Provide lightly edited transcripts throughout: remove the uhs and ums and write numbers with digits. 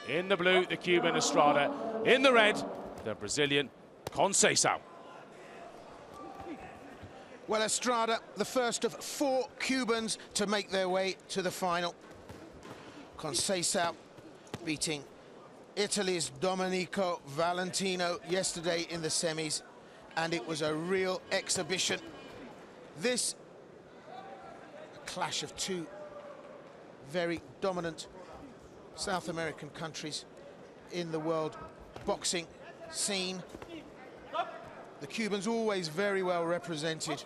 In the blue, the Cuban Estrada. In the red, the Brazilian CONCEICAO. Well, Estrada, the first of 4 Cubans to make their way to the final. CONCEICAO beating Italy's Domenico Valentino yesterday in the semis, and it was a real exhibition. This clash of 2 very dominant South American countries in the world boxing scene. The Cubans always very well represented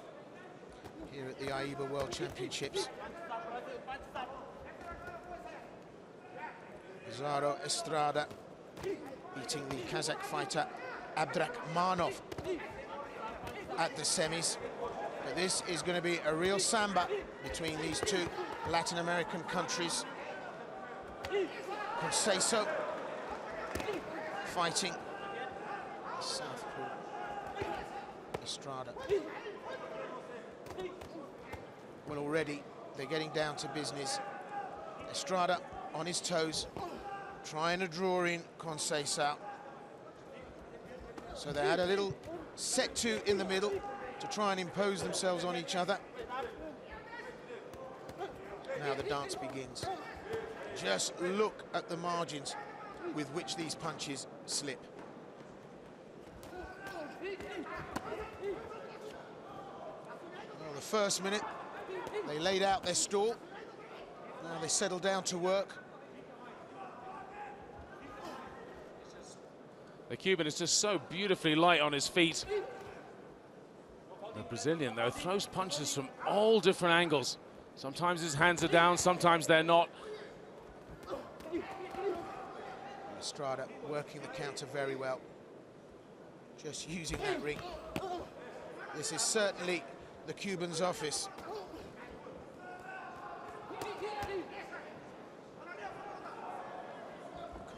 here at the AIBA World Championships. Lazaro Estrada beating the Kazakh fighter Abdrakhmanov at the semis. But this is going to be a real samba between these 2 Latin American countries. CONCEICAO fighting southpaw Estrada. Well, already they're getting down to business. Estrada on his toes, trying to draw in CONCEICAO. So they had a little set 2 in the middle to try and impose themselves on each other. Now the dance begins. Just look at the margins with which these punches slip. Well, the first minute, they laid out their stall. Now they settle down to work. The Cuban is just so beautifully light on his feet. The Brazilian, though, throws punches from all different angles. Sometimes his hands are down, sometimes they're not. Estrada working the counter very well. Just using that ring. This is certainly the Cuban's office.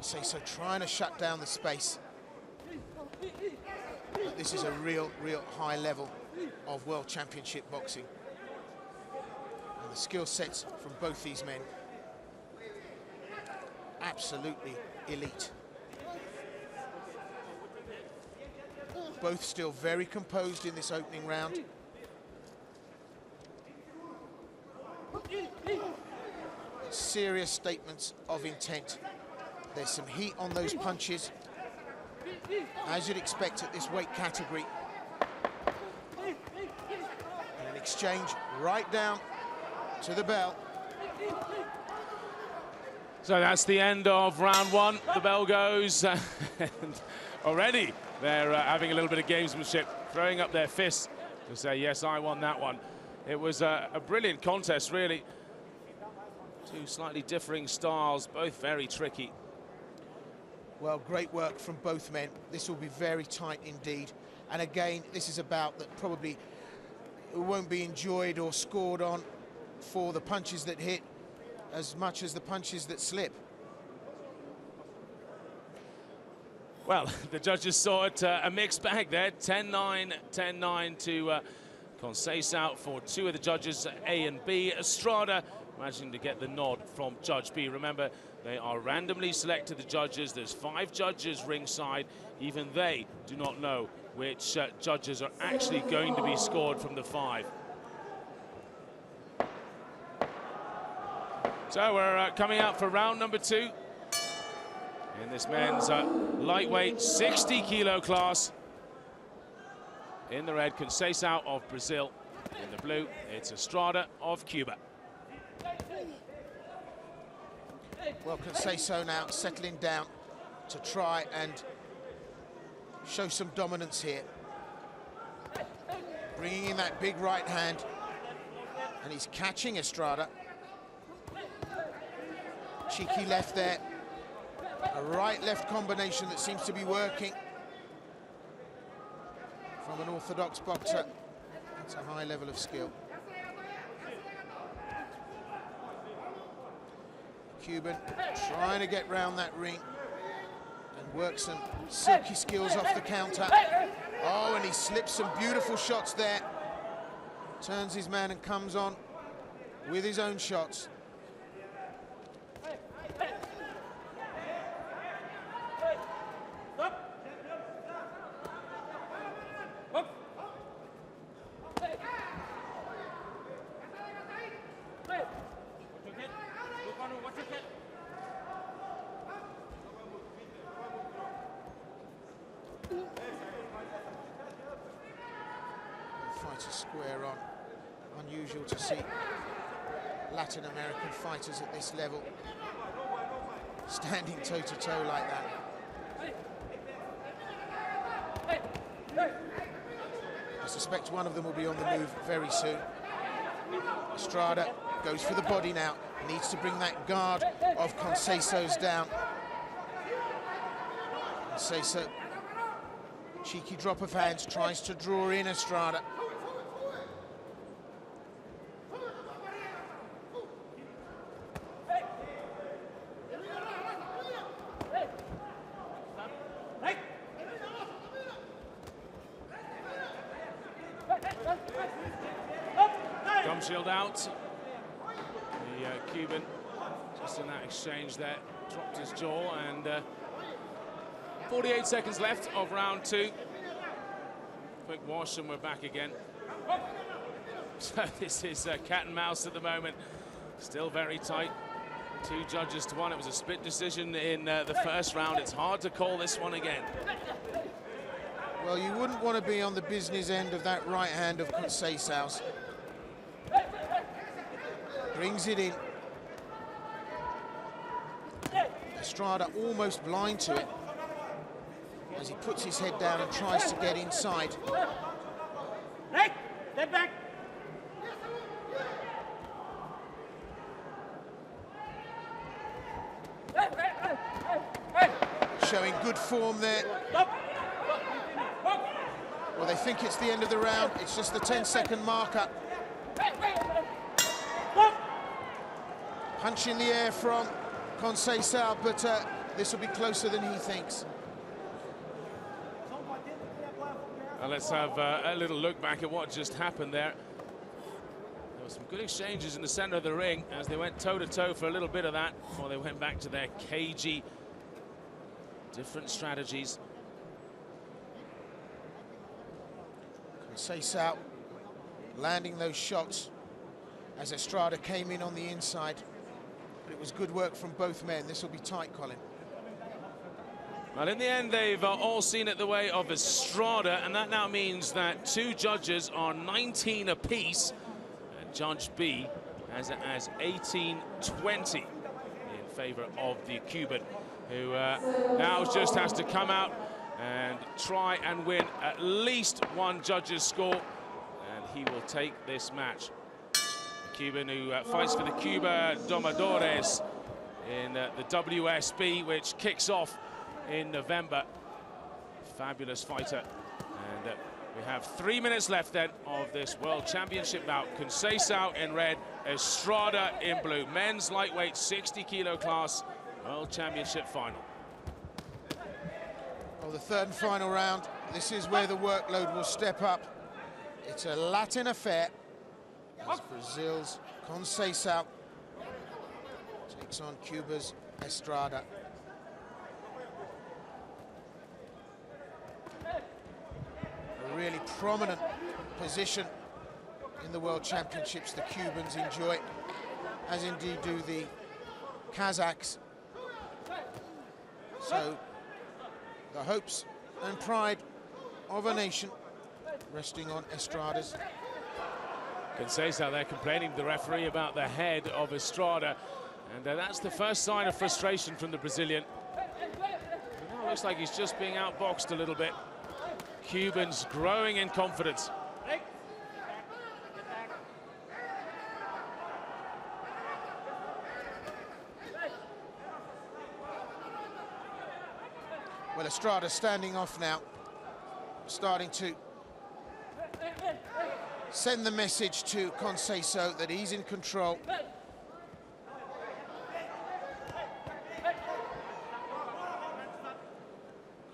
CONCEICAO trying to shut down the space. But this is a real high level of World Championship boxing. And the skill sets from both these men, absolutely elite. Both still very composed in this opening round. Serious statements of intent. There's some heat on those punches, as you'd expect at this weight category. And an exchange right down to the bell. So that's the end of round 1. The bell goes, and already they're having a little bit of gamesmanship, throwing up their fists to say, yes, I won that one. It was a brilliant contest, really. 2 slightly differing styles, both very tricky. Well, great work from both men. This will be very tight indeed. And again, this is about that probably won't be enjoyed or scored on for the punches that hit as much as the punches that slip. Well, the judges saw it a mixed bag there. 10-9, 10-9 to CONCEICAO for 2 of the judges, A and B. Estrada managing to get the nod from Judge B. Remember, they are randomly selected, the judges. There's 5 judges ringside. Even they do not know which judges are actually going to be scored from the 5. So we're coming out for round number 2 in this men's lightweight 60-kilo class. In the red, CONCEICAO of Brazil. In the blue, it's Estrada of Cuba. Well, CONCEICAO now settling down to try and show some dominance here. Bringing in that big right hand, and he's catching Estrada. Cheeky left there. A right-left combination that seems to be working from an orthodox boxer. That's a high level of skill. Cuban trying to get round that ring and work some silky skills off the counter. Oh, and he slips some beautiful shots there. Turns his man and comes on with his own shots. try to square on. Unusual to see Latin American fighters at this level standing toe-to-toe like that. I suspect one of them will be on the move very soon. Estrada goes for the body now. Needs to bring that guard of CONCEICAO's down. CONCEICAO, cheeky drop of hands, tries to draw in Estrada. Gum shield out. The Cuban, just in that exchange there, dropped his jaw, and 48 seconds left of round 2. Quick wash and we're back again. So this is cat and mouse at the moment. Still very tight. 2 judges to 1. It was a split decision in the first round. It's hard to call this one again. Well, you wouldn't want to be on the business end of that right hand of CONCEICAO's. Brings it in. Estrada almost blind to it as he puts his head down and tries to get inside. Back. Showing good form there. Well, they think it's the end of the round. It's just the 10-second marker. Punch in the air from CONCEICAO, but this will be closer than he thinks. Well, let's have a little look back at what just happened there. There were some good exchanges in the center of the ring as they went toe-to-toe for a little bit of that before they went back to their cagey, different strategies. CONCEICAO landing those shots as Estrada came in on the inside. But it was good work from both men. This will be tight, Colin. Well, in the end, they've all seen it the way of Estrada, and that now means that 2 judges are 19 apiece, and Judge B has it as 18-20 in favor of the Cuban, who now just has to come out and try and win at least 1 judge's score, and he will take this match. Cuban who fights for the Cuba Domadores in the WSB, which kicks off in November. Fabulous fighter. And we have 3 minutes left then of this World Championship bout. CONCEICAO in red, Estrada in blue. Men's lightweight 60-kilo class World Championship final. Well, the 3rd and final round. This is where the workload will step up. It's a Latin affair. As Brazil's CONCEICAO takes on Cuba's Estrada. A really prominent position in the World Championships the Cubans enjoy, as indeed do the Kazakhs. So the hopes and pride of a nation resting on Estrada's. CONCEICAO there complaining to the referee about the head of Estrada, and that's the first sign of frustration from the Brazilian. Now looks like he's just being outboxed a little bit. Cubans growing in confidence. Well, Estrada standing off now, starting to send the message to CONCEICAO that he's in control.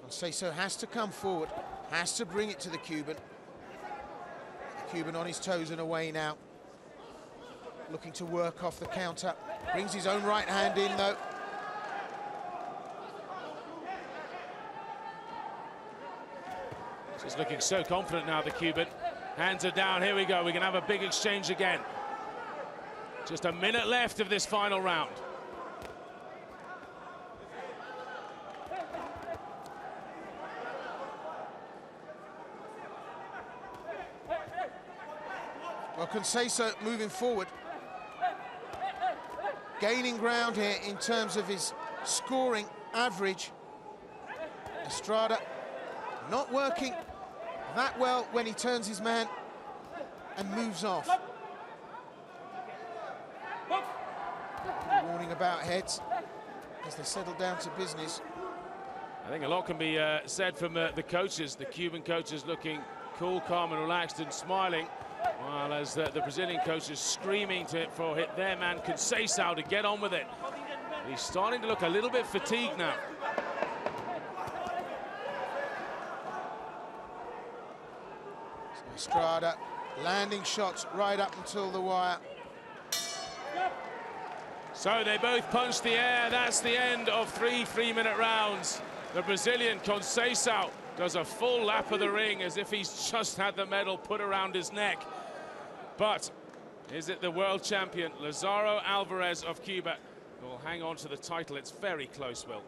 CONCEICAO has to come forward, has to bring it to the Cuban. The Cuban on his toes and away now, looking to work off the counter. Brings his own right hand in though. He's looking so confident now, the Cuban. Hands are down, here we go, we can have a big exchange again. Just a minute left of this final round. Well, CONCEICAO moving forward, gaining ground here in terms of his scoring average. Estrada not working that well when he turns his man and moves off. Warning about heads as they settle down to business. I think a lot can be said from the coaches, the Cuban coaches looking cool, calm and relaxed and smiling, while as the Brazilian coaches screaming for their man CONCEICAO to get on with it. He's starting to look a little bit fatigued now. Estrada landing shots right up until the wire. So they both punched the air. That's the end of 3 3-minute rounds. The Brazilian CONCEICAO does a full lap of the ring as if he's just had the medal put around his neck. But is it the world champion, Lazaro Alvarez of Cuba, who will hang on to the title? It's very close, Will.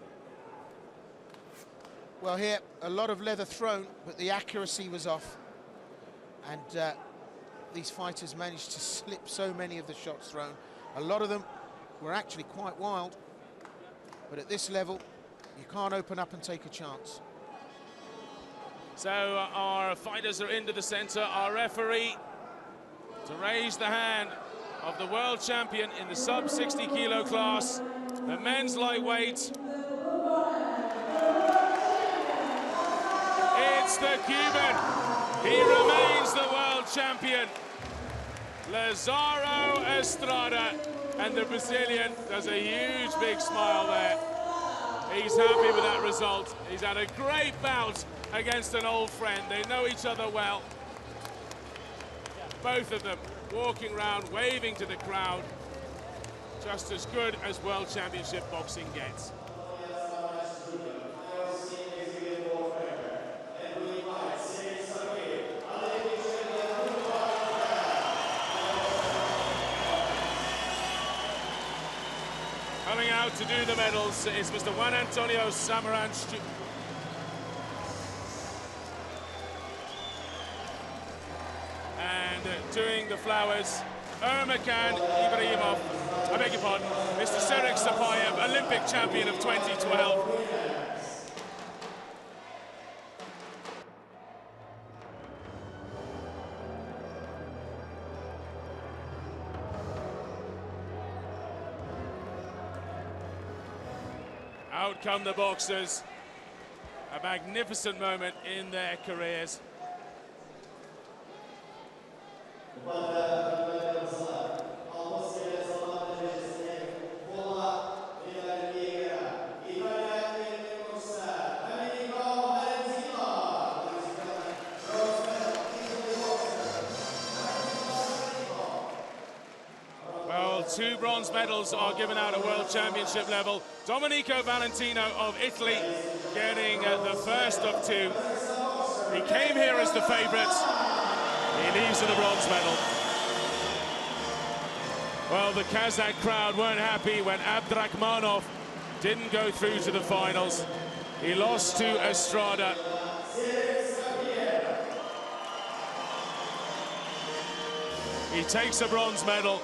Well, here, a lot of leather thrown, but the accuracy was off. And these fighters managed to slip so many of the shots thrown. A lot of them were actually quite wild. But at this level, you can't open up and take a chance. So our fighters are into the center. Our referee to raise the hand of the world champion in the sub-60 kilo class, the men's lightweight. It's the Cuban. He remains the world champion, Lazaro Estrada, and the Brazilian does a huge big smile there. He's happy with that result. He's had a great bout against an old friend. They know each other well. Both of them walking around, waving to the crowd. Just as good as World Championship boxing gets. Coming out to do the medals is Mr. Juan Antonio Samaranch. And doing the flowers, Ermakan Ibrahimov, I beg your pardon, Mr. Serek Sapayev, Olympic champion of 2012. Out come the boxers. A magnificent moment in their careers. Well, 2 bronze medals are given out at World Championship level. Domenico Valentino of Italy getting the first of 2. He came here as the favourite. He leaves with a bronze medal. Well, the Kazakh crowd weren't happy when Abdrakhmanov didn't go through to the finals. He lost to Estrada. He takes a bronze medal.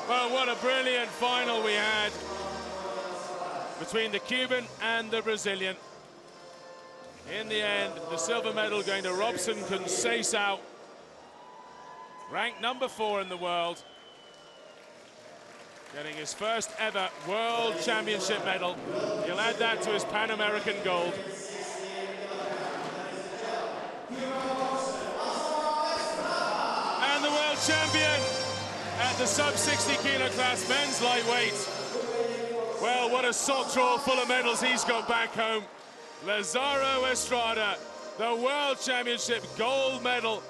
Well, what a brilliant final we had between the Cuban and the Brazilian. In the end, the silver medal going to Robson CONCEICAO, ranked number 4 in the world, getting his first ever World Championship medal. He'll add that to his Pan American gold. And the world champion at the sub-60 kilo class men's lightweight. Well, what a sock drawer full of medals he's got back home. Lazaro Estrada, the World Championship gold medal